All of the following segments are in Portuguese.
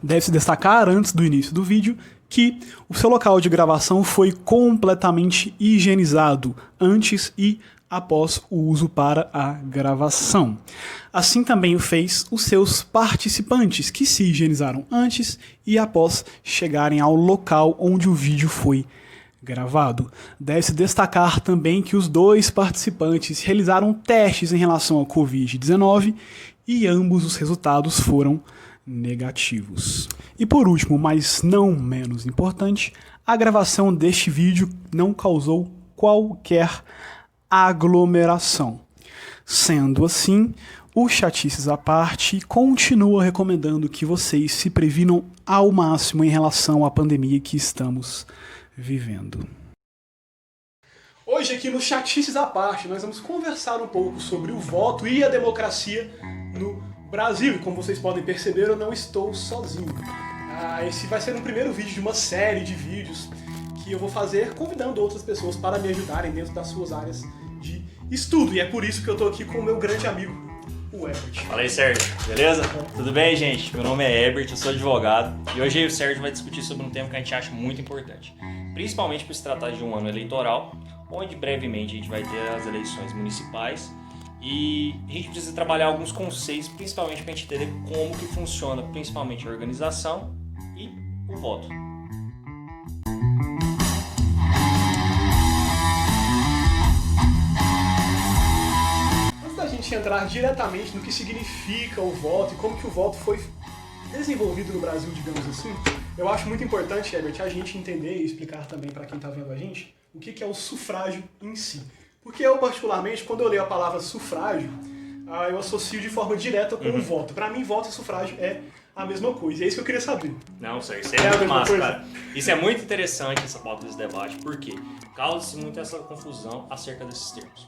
Deve-se destacar, antes do início do vídeo, que o seu local de gravação foi completamente higienizado antes e após o uso para a gravação. Assim também o fez os seus participantes, que se higienizaram antes e após chegarem ao local onde o vídeo foi gravado. Deve-se destacar também que os dois participantes realizaram testes em relação ao Covid-19 e ambos os resultados foram negativos. E por último, mas não menos importante, a gravação deste vídeo não causou qualquer aglomeração. Sendo assim, o Chatices à parte continua recomendando que vocês se previnam ao máximo em relação à pandemia que estamos vivendo. Hoje aqui no Chatices à parte nós vamos conversar um pouco sobre o voto e a democracia no Brasil. E como vocês podem perceber, eu não estou sozinho. Esse vai ser um primeiro vídeo de uma série de vídeos que eu vou fazer convidando outras pessoas para me ajudarem dentro das suas áreas de estudo. E é por isso que eu estou aqui com o meu grande amigo, o Herbert. Fala aí, Sérgio. Beleza? Tudo bem, gente? Meu nome é Herbert, eu sou advogado. E hoje eu e o Sérgio vai discutir sobre um tema que a gente acha muito importante. Principalmente por se tratar de um ano eleitoral, onde brevemente a gente vai ter as eleições municipais. E a gente precisa trabalhar alguns conceitos, principalmente para a gente entender como que funciona, principalmente a organização e o voto. Antes da gente entrar diretamente no que significa o voto e como que o voto foi desenvolvido no Brasil, digamos assim, eu acho muito importante, Herbert, a gente entender e explicar também para quem está vendo a gente o que é o sufrágio em si. Porque eu, particularmente, quando eu leio a palavra sufrágio, eu associo de forma direta com o voto. Para mim, voto e sufrágio é a mesma coisa. E é isso que eu queria saber. Não, Sérgio, isso é muito massa, cara. Isso é muito interessante, essa pauta desse debate, porque causa-se muito essa confusão acerca desses termos.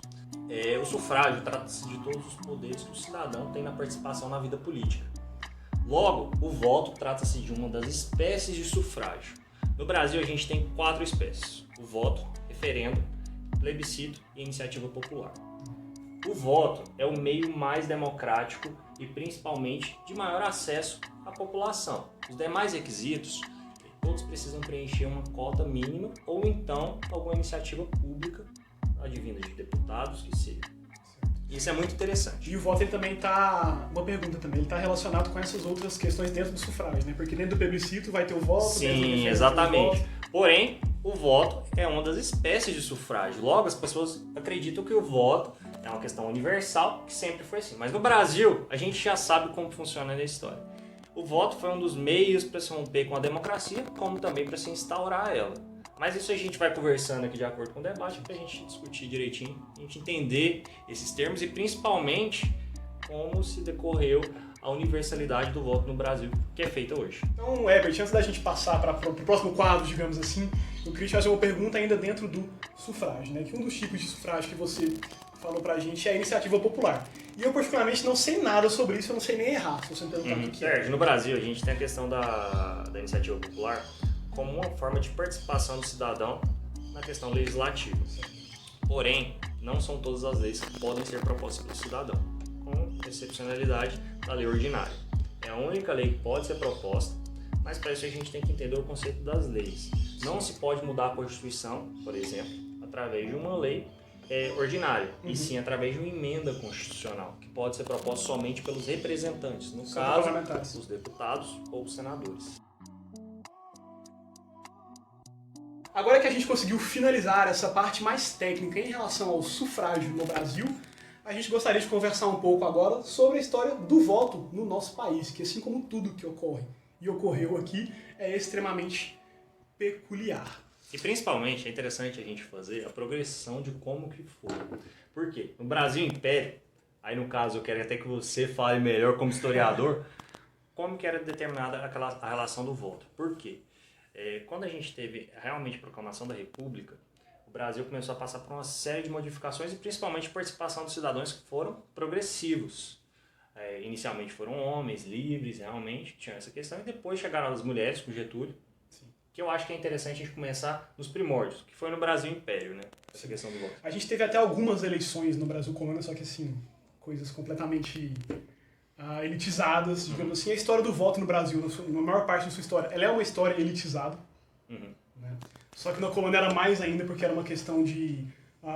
O sufrágio trata-se de todos os poderes que o cidadão tem na participação na vida política. Logo, o voto trata-se de uma das espécies de sufrágio. No Brasil, a gente tem 4 espécies: o voto, referendo, plebiscito e iniciativa popular. O voto é o meio mais democrático e principalmente de maior acesso à população. Os demais requisitos, todos precisam preencher uma cota mínima ou então alguma iniciativa pública advinda de deputados que seja. Isso é muito interessante. E o voto ele também está, uma pergunta também, ele está relacionado com essas outras questões dentro do sufrágio, né? Porque dentro do plebiscito vai ter o voto. Sim, exatamente. Porém, o voto é uma das espécies de sufrágio. Logo, as pessoas acreditam que o voto é uma questão universal, que sempre foi assim. Mas no Brasil, a gente já sabe como funciona a história. O voto foi um dos meios para se romper com a democracia, como também para se instaurar ela. Mas isso a gente vai conversando aqui de acordo com o debate, para a gente discutir direitinho, a gente entender esses termos e principalmente como se decorreu a universalidade do voto no Brasil, que é feita hoje. Então, Herbert, antes da gente passar para o próximo quadro, digamos assim, eu queria te fazer uma pergunta ainda dentro do sufrágio, né? Que um dos tipos de sufrágio que você falou pra gente é a iniciativa popular. E eu, particularmente, não sei nada sobre isso, eu não sei nem errar, se você me perguntar o que é. Sérgio, no Brasil, a gente tem a questão da iniciativa popular como uma forma de participação do cidadão na questão legislativa. Porém, não são todas as leis que podem ser propostas pelo cidadão, com excepcionalidade da lei ordinária. É a única lei que pode ser proposta, mas para isso a gente tem que entender o conceito das leis. Não se pode mudar a Constituição, por exemplo, através de uma lei ordinária, e sim através de uma emenda constitucional, que pode ser proposta somente pelos representantes, no caso, os deputados ou os senadores. Agora que a gente conseguiu finalizar essa parte mais técnica em relação ao sufrágio no Brasil, a gente gostaria de conversar um pouco agora sobre a história do voto no nosso país, que assim como tudo que ocorre e ocorreu aqui, é extremamente peculiar. E principalmente é interessante a gente fazer a progressão de como que foi. Por quê? No Brasil Império, aí no caso eu quero até que você fale melhor como historiador, como que era determinada a relação do voto. Por quê? Quando a gente teve realmente a proclamação da República, o Brasil começou a passar por uma série de modificações e principalmente a participação dos cidadãos que foram progressivos. Inicialmente foram homens, livres, realmente, tinham essa questão, e depois chegaram as mulheres com Getúlio, que eu acho que é interessante a gente começar nos primórdios, que foi no Brasil Império, né? Essa questão do voto. A gente teve até algumas eleições no Brasil colônia, só que assim, coisas completamente elitizadas, digamos assim. A história do voto no Brasil, na maior parte da sua história, ela é uma história elitizada. Né? Só que na colônia era mais ainda, porque era uma questão de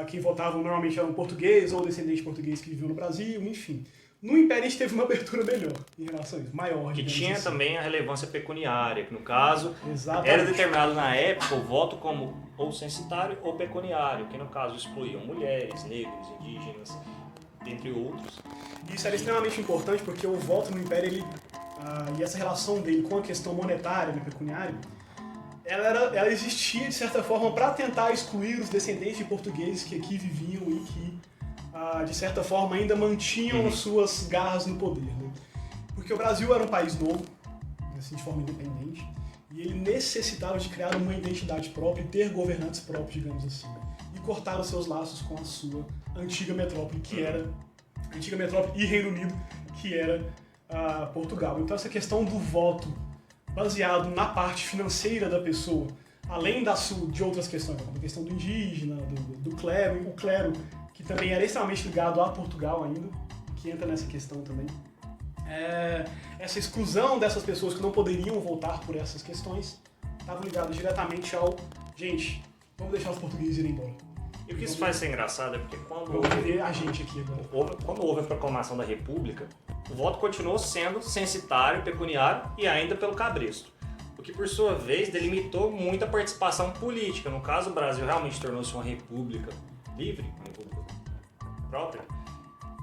quem votava normalmente era um português ou descendente de português que viveu no Brasil, enfim. No Império a gente teve uma abertura melhor em relação a isso, maior. Que tinha assim também a relevância pecuniária, que no caso Exatamente. Era determinado na época o voto como ou censitário ou pecuniário, que no caso excluíam mulheres, negros, indígenas, entre outros. Isso era extremamente importante porque o voto no Império, e essa relação dele com a questão monetária, pecuniária, ela existia de certa forma para tentar excluir os descendentes de portugueses que aqui viviam e que de certa forma ainda mantinham suas garras no poder. Né? Porque o Brasil era um país novo, assim, de forma independente, e ele necessitava de criar uma identidade própria e ter governantes próprios, digamos assim, e cortar os seus laços com a sua antiga metrópole, que era antiga metrópole e Reino Unido, que era Portugal. Então essa questão do voto baseado na parte financeira da pessoa, além de outras questões, como a questão do indígena, do clero, o clero, que também era extremamente ligado a Portugal ainda, que entra nessa questão também. Essa exclusão dessas pessoas que não poderiam votar por essas questões estavam ligadas diretamente ao gente, vamos deixar os portugueses irem embora. E o que isso faz ser engraçado é porque quando a gente aqui agora. Quando houve a proclamação da República, o voto continuou sendo censitário, pecuniário e ainda pelo cabresto. O que, por sua vez, delimitou muito a participação política. No caso, o Brasil realmente tornou-se uma república livre, uma república própria,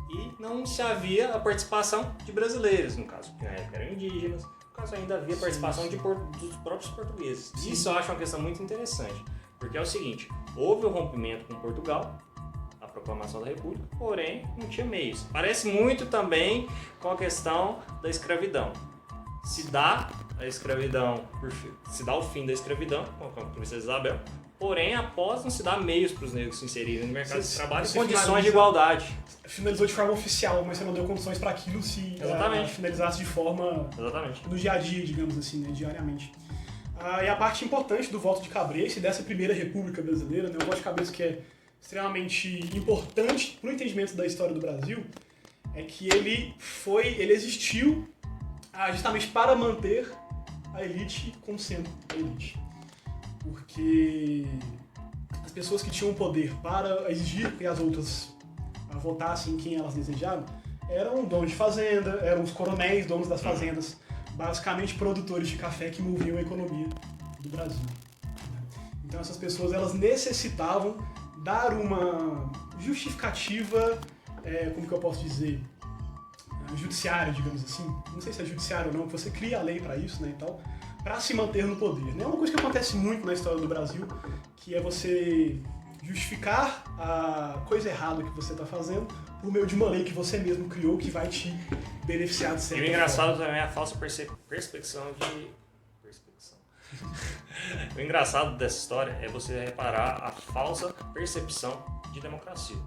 e não se havia a participação de brasileiros, no caso, que na época eram indígenas, no caso ainda havia a participação dos próprios portugueses. Sim. Isso eu acho uma questão muito interessante, porque é o seguinte, houve o rompimento com Portugal, a proclamação da República, porém não tinha meios. Parece muito também com a questão da escravidão. Se dá o fim da escravidão, com a princesa Isabel, porém, após não se dá meios para os negros se inserirem no mercado de trabalho em condições de igualdade. Finalizou de forma oficial, mas você não deu condições para aquilo se finalizasse de forma no dia a dia, digamos assim, né, diariamente. E a parte importante do voto de cabresto e dessa primeira república brasileira, né, o voto de cabresto que é extremamente importante para o entendimento da história do Brasil, é que ele existiu justamente para manter a elite como sendo a elite. Porque as pessoas que tinham poder para exigir que as outras votassem quem elas desejavam eram donos de fazenda, eram os coronéis, donos das fazendas, basicamente produtores de café que moviam a economia do Brasil. Então essas pessoas elas necessitavam dar uma justificativa, como que eu posso dizer, judiciária, digamos assim. Não sei se é judiciário ou não, que você cria a lei para isso, né, e tal, para se manter no poder. É uma coisa que acontece muito na história do Brasil, que é você justificar a coisa errada que você está fazendo por meio de uma lei que você mesmo criou que vai te beneficiar de certa forma. E o engraçado também é a falsa perspecção de... O engraçado dessa história é você reparar a falsa percepção de democracia.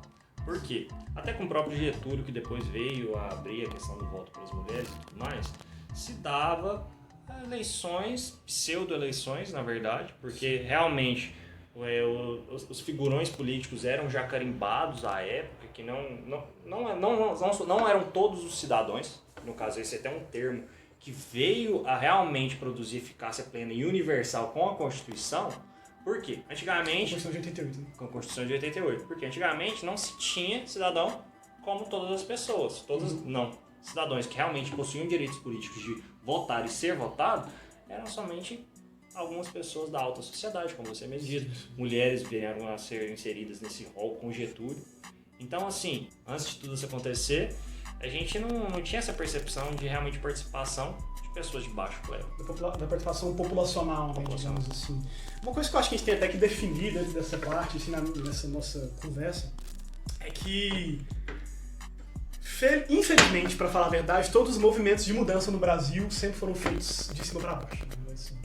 Por quê? Até com o próprio Getúlio, que depois veio a abrir a questão do voto para as mulheres e tudo mais, se dava eleições, pseudo-eleições, na verdade, porque realmente os figurões políticos eram já carimbados à época, que não eram todos os cidadãos, no caso esse é até um termo que veio a realmente produzir eficácia plena e universal com a Constituição. Por quê? Antigamente... Com a Constituição de 88. Né? Com a Constituição de 88. Porque antigamente não se tinha cidadão como todas as pessoas. Todos não. Cidadãos que realmente possuíam direitos políticos de votar e ser votado eram somente algumas pessoas da alta sociedade, como você mesmo disse. Mulheres vieram a ser inseridas nesse rol com Getúlio. Então, assim, antes de tudo isso acontecer, a gente não tinha essa percepção de realmente participação de pessoas de baixo clero. Da participação populacional, né, digamos assim. Uma coisa que eu acho que a gente tem até que definir dentro dessa parte, assim, nessa nossa conversa, é que, infelizmente, para falar a verdade, todos os movimentos de mudança no Brasil sempre foram feitos de cima para baixo. Né, assim.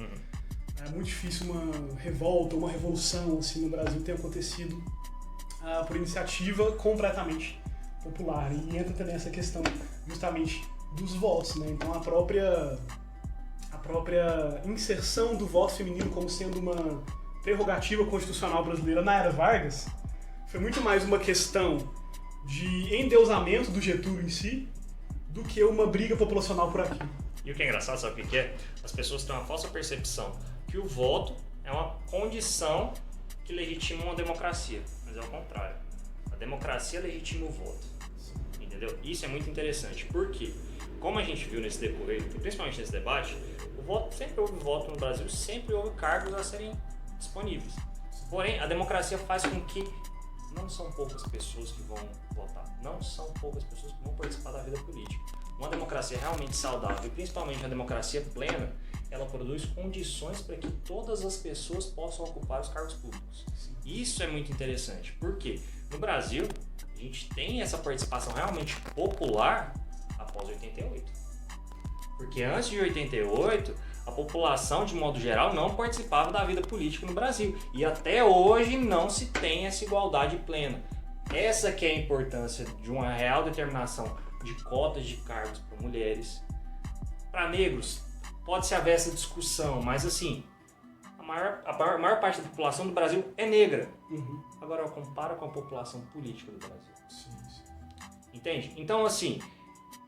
É muito difícil uma revolta, uma revolução assim, no Brasil ter acontecido por iniciativa completamente popular. E entra também essa questão justamente dos votos, né? Então a própria inserção do voto feminino como sendo uma prerrogativa constitucional brasileira na era Vargas foi muito mais uma questão de endeusamento do Getúlio em si do que uma briga populacional por aqui. E o que é engraçado, sabe o que é? As pessoas têm uma falsa percepção que o voto é uma condição que legitima uma democracia, mas é o contrário. A democracia legitima o voto, entendeu? Isso é muito interessante, porque, como a gente viu nesse decorrer, principalmente nesse debate, o voto, sempre houve voto no Brasil, sempre houve cargos a serem disponíveis. Porém, a democracia faz com que não são poucas pessoas que vão votar, não são poucas pessoas que vão participar da vida política. Uma democracia realmente saudável, e principalmente a democracia plena, ela produz condições para que todas as pessoas possam ocupar os cargos públicos. Isso é muito interessante, porque no Brasil a gente tem essa participação realmente popular após 88. Porque antes de 88, a população, de modo geral, não participava da vida política no Brasil. E até hoje não se tem essa igualdade plena. Essa que é a importância de uma real determinação de cotas de cargos para mulheres. Para negros, pode-se haver essa discussão, mas assim, a maior parte da população do Brasil é negra. Agora, compara com a população política do Brasil. Sim. Entende? Então, assim,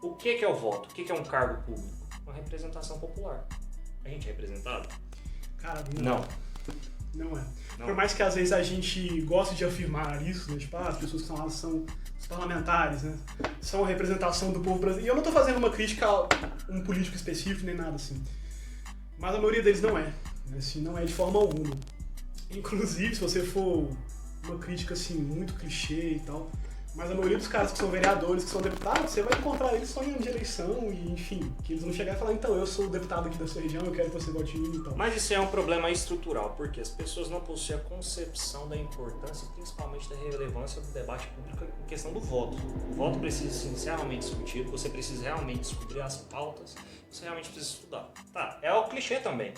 o que é o voto? O que é um cargo público? Uma representação popular. A gente é representado? Cara, Não. Não é. Não. Por mais que às vezes a gente goste de afirmar isso, né? Tipo, as pessoas que estão lá são os parlamentares, né? São a representação do povo brasileiro. E eu não tô fazendo uma crítica a um político específico, nem nada assim. Mas a maioria deles não é. Né? Assim, não é de forma alguma. Inclusive, se você for uma crítica assim, muito clichê e tal, mas a maioria dos caras que são vereadores, que são deputados, você vai encontrar eles só em ano de eleição e, enfim, que eles vão chegar e falar, então, eu sou o deputado aqui da sua região, eu quero que você vote em mim e tal. Mas isso é um problema estrutural, porque as pessoas não possuem a concepção da importância e principalmente da relevância do debate público em questão do voto. O voto precisa ser realmente discutido, você precisa realmente descobrir as pautas, você realmente precisa estudar. Tá, é o clichê também,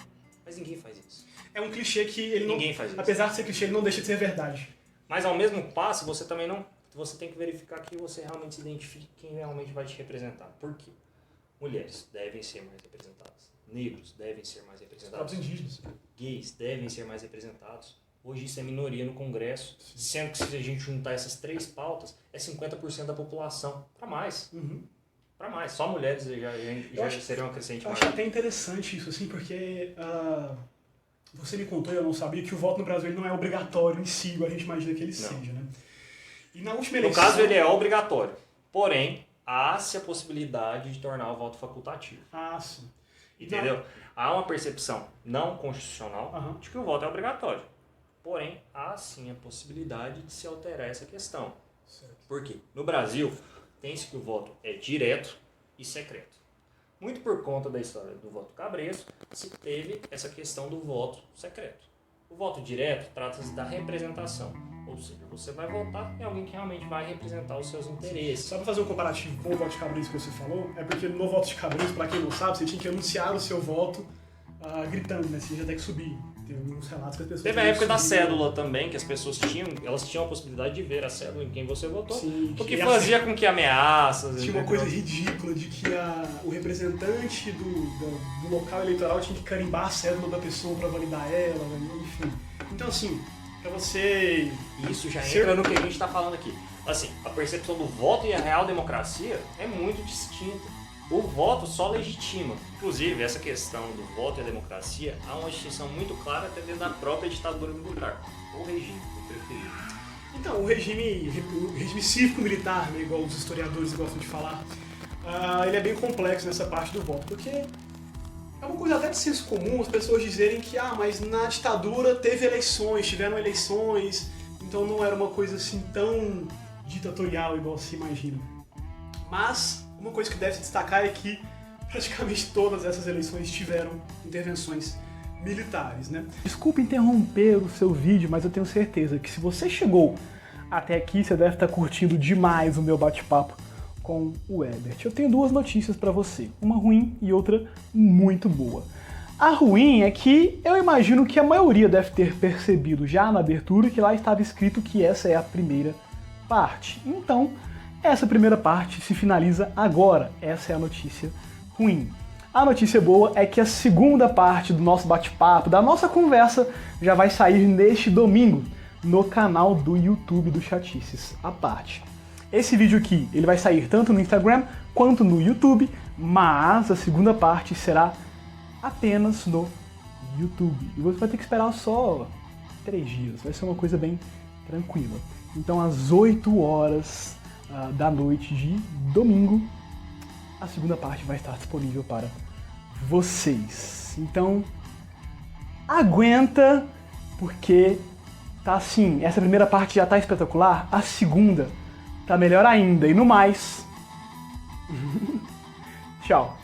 mas ninguém faz isso. É um clichê que ele não... Ninguém faz isso. Apesar de ser clichê, ele não deixa de ser verdade. Mas ao mesmo passo, você também não... Você tem que verificar que você realmente se identifique quem realmente vai te representar. Por quê? Mulheres devem ser mais representadas. Negros devem ser mais representados. Os indígenas. Gays devem ser mais representados. Hoje isso é minoria no Congresso. Sendo que se a gente juntar essas três pautas, é 50% da população. Para mais. Para mais. Só mulheres já seriam uma crescente maior. Eu acho até interessante isso, assim, porque... você me contou, eu não sabia, que o voto no Brasil ele não é obrigatório em si, igual a gente imagina que ele seja, né? E na última eleição... No caso, ele é obrigatório. Porém, há-se a possibilidade de tornar o voto facultativo. Sim. Entendeu? Há uma percepção não constitucional de que o voto é obrigatório. Porém, há sim a possibilidade de se alterar essa questão. Certo. Por quê? No Brasil, tem-se que o voto é direto e secreto. Muito por conta da história do voto cabresto, se teve essa questão do voto secreto. O voto direto trata-se da representação. Ou seja, você vai votar em alguém que realmente vai representar os seus interesses. Só para fazer um comparativo com o voto de cabresto que você falou, é porque no voto de cabresto, para quem não sabe, você tinha que anunciar o seu voto gritando, né? Você já tem que subir. Tem alguns relatos que as pessoas... Teve a época da cédula também, que as pessoas tinham a possibilidade de ver a cédula em quem você votou. Sim, o que fazia com que ameaças... Tinha uma coisa ridícula de que o representante do local eleitoral tinha que carimbar a cédula da pessoa para validar ela, enfim. Então, assim, para você... Isso já entra no que a gente está falando aqui. Assim, a percepção do voto e a real democracia é muito distinta. O voto só legitima. Inclusive, essa questão do voto e a democracia, há uma distinção muito clara até dentro da própria ditadura militar. Ou regime, o preferido. Então, o regime cívico-militar, né, igual os historiadores gostam de falar, ele é bem complexo nessa parte do voto, porque é uma coisa até de senso comum as pessoas dizerem que, mas na ditadura tiveram eleições, então não era uma coisa assim tão ditatorial igual se imagina. Mas uma coisa que deve se destacar é que praticamente todas essas eleições tiveram intervenções militares, né? Desculpe interromper o seu vídeo, mas eu tenho certeza que se você chegou até aqui, você deve estar curtindo demais o meu bate-papo com o Herbert. Eu tenho duas notícias para você, uma ruim e outra muito boa. A ruim é que eu imagino que a maioria deve ter percebido já na abertura que lá estava escrito que essa é a primeira parte. Então, essa primeira parte se finaliza agora. Essa é a notícia ruim. A notícia boa é que a segunda parte do nosso bate-papo, da nossa conversa, já vai sair neste domingo no canal do YouTube do Chatices, à parte. Esse vídeo aqui, ele vai sair tanto no Instagram quanto no YouTube, mas a segunda parte será apenas no YouTube. E você vai ter que esperar só 3 dias, vai ser uma coisa bem tranquila. Então às 8 horas da noite de domingo, a segunda parte vai estar disponível para vocês. Então, aguenta, porque tá assim, essa primeira parte já tá espetacular, a segunda tá melhor ainda. E no mais, tchau.